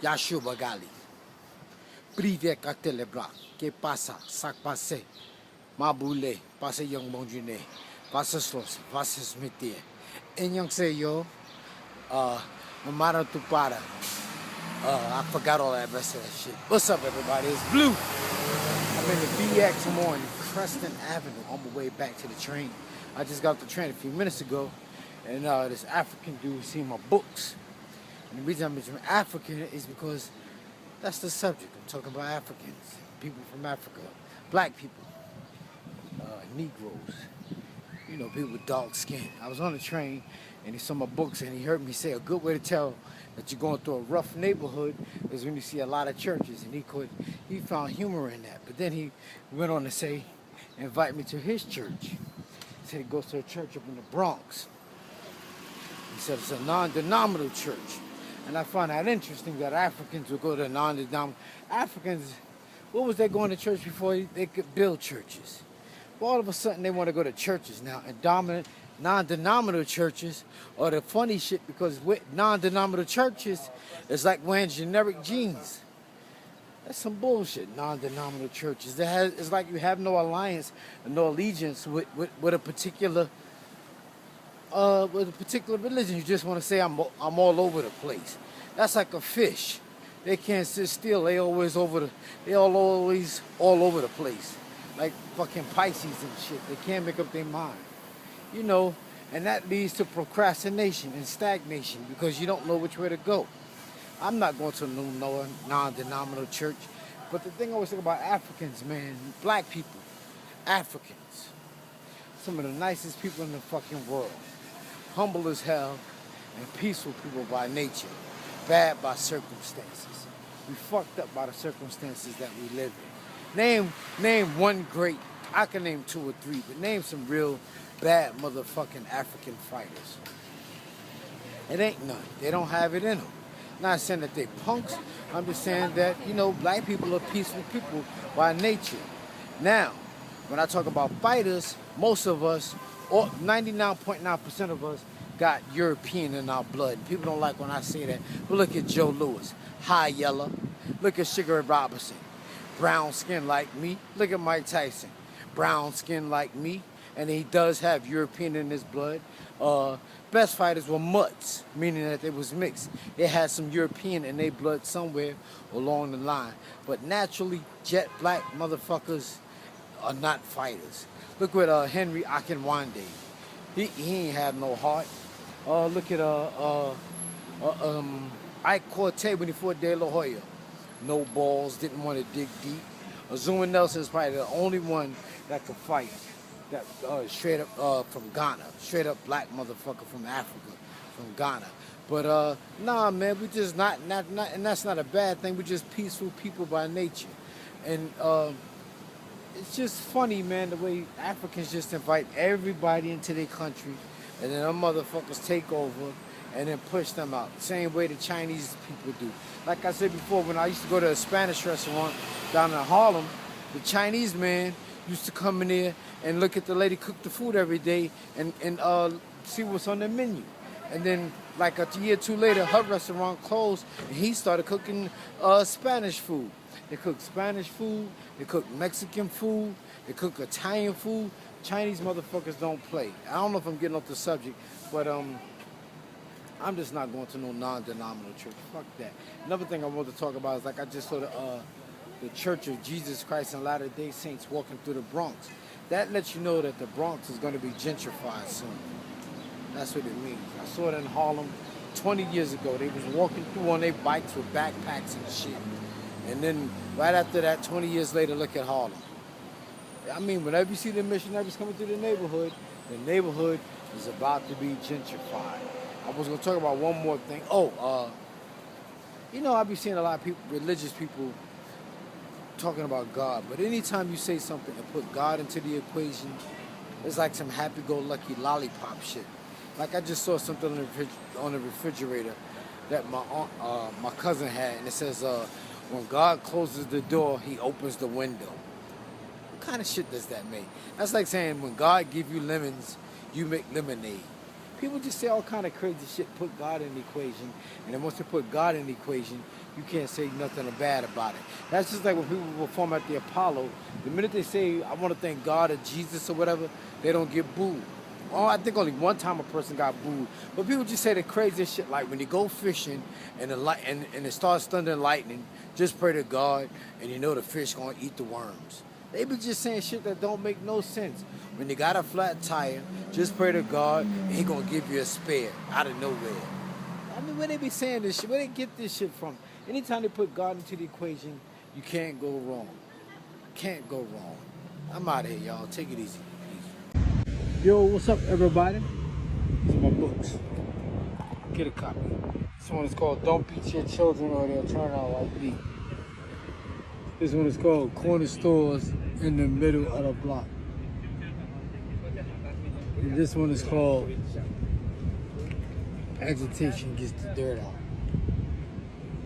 Yashu Bagali. Prive Catelebra. Que pasa? Sac passe. Mabule. Passe young monjune. Passe slos. Passe smithy. And young say yo. Mamara Tupara. I forgot all that rest of that shit. What's up, everybody? It's Blue. I'm in the BX. I'm on Preston Avenue on my way back to the train. I just got off the train a few minutes ago, and this African dude seen my books. And the reason I mention African is because that's the subject. I'm talking about Africans, people from Africa, black people, Negroes, you know, people with dark skin. I was on the train, and he saw my books, and he heard me say a good way to tell that you're going through a rough neighborhood is when you see a lot of churches, and he found humor in that. But then he went on to say, invite me to his church. He said he goes to a church up in the Bronx. He said it's a non-denominational church. And I find that interesting that Africans would go to non-denominational. Africans, what was they going to church before they could build churches? Well, all of a sudden they want to go to churches now. And non-denominational churches are the funny shit, because with non-denominational churches, it's like wearing generic jeans. That's some bullshit, non-denominational churches. It's like you have no alliance and no allegiance with a particular religion. You just want to say I'm all over the place. That's like a fish. They can't sit still. They always all over the place. Like fucking Pisces and shit. They can't make up their mind. You know, and that leads to procrastination and stagnation because you don't know which way to go. I'm not going to no non-denominational church. But the thing I always think about Africans, man, black people, Africans, some of the nicest people in the fucking world. Humble as hell and peaceful people by nature. Bad by circumstances. We fucked up by the circumstances that we live in. Name one great, I can name two or three, but name some real bad motherfucking African fighters. It ain't none. They don't have it in them. Not saying that they punks. I'm just saying that, you know, black people are peaceful people by nature. Now, when I talk about fighters, most of us, or 99.9% of us, got European in our blood. People don't like when I say that. But look at Joe Louis, high yellow. Look at Sugar Ray Robinson, brown skin like me. Look at Mike Tyson, brown skin like me. And he does have European in his blood. Best fighters were mutts, meaning that they was mixed. They had some European in their blood somewhere along the line. But naturally, jet black motherfuckers are not fighters. Look at Henry Akinwande. He ain't have no heart. Look at Ike Cortez when he fought De La Hoya. No balls, didn't want to dig deep. Azuma Nelson is probably the only one that could fight. That straight up from Ghana, straight up black motherfucker from Africa, from Ghana. But nah, man, we just not, and that's not a bad thing. We're just peaceful people by nature, and it's just funny, man, the way Africans just invite everybody into their country, and then them motherfuckers take over and then push them out. Same way the Chinese people do. Like I said before, when I used to go to a Spanish restaurant down in Harlem, the Chinese man used to come in there and look at the lady cook the food every day and see what's on the menu. And then like a year or two later, her restaurant closed and he started cooking Spanish food. They cook Spanish food, they cook Mexican food, they cook Italian food. Chinese motherfuckers don't play. I don't know if I'm getting off the subject, but I'm just not going to no non-denominational church. Fuck that. Another thing I want to talk about is like I just saw the Church of Jesus Christ and Latter-day Saints walking through the Bronx. That lets you know that the Bronx is going to be gentrified soon. That's what it means. I saw it in Harlem 20 years ago. They was walking through on their bikes with backpacks and shit. And then right after that, 20 years later, look at Harlem. I mean, whenever you see the missionaries coming through the neighborhood is about to be gentrified. I was going to talk about one more thing. You know, I be seeing a lot of people, religious people, talking about God, but anytime you say something and put God into the equation, it's like some happy-go-lucky lollipop shit. Like I just saw something on the refrigerator that my cousin had, and it says, when God closes the door, he opens the window. What kind of shit does that make? That's like saying when God give you lemons, you make lemonade. People just say all kind of crazy shit, put God in the equation, and then once they put God in the equation, you can't say nothing bad about it. That's just like when people perform at the Apollo. The minute they say, I want to thank God or Jesus or whatever, they don't get booed. Oh, I think only one time a person got booed. But people just say the craziest shit, like when you go fishing and and it starts thunder and lightning, just pray to God and you know the fish gonna eat the worms. They be just saying shit that don't make no sense. When you got a flat tire, just pray to God and he gonna give you a spare out of nowhere. I mean, where they be saying this shit? Where they get this shit from? Anytime they put God into the equation, you can't go wrong. Can't go wrong. I'm out of here, y'all. Take it easy. Yo, what's up, everybody? These are my books. Get a copy. This one is called Don't Beat Your Children or They'll Turn Out Like Me. This one is called Corner Stores in the Middle of the Block. And this one is called Agitation Gets the Dirt Out.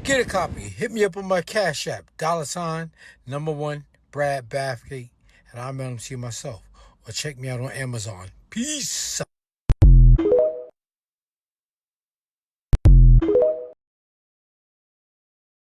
Get a copy. Hit me up on my Cash App, $1 Brad Bathgate, and I'll mail them to you myself. Or check me out on Amazon. Peace.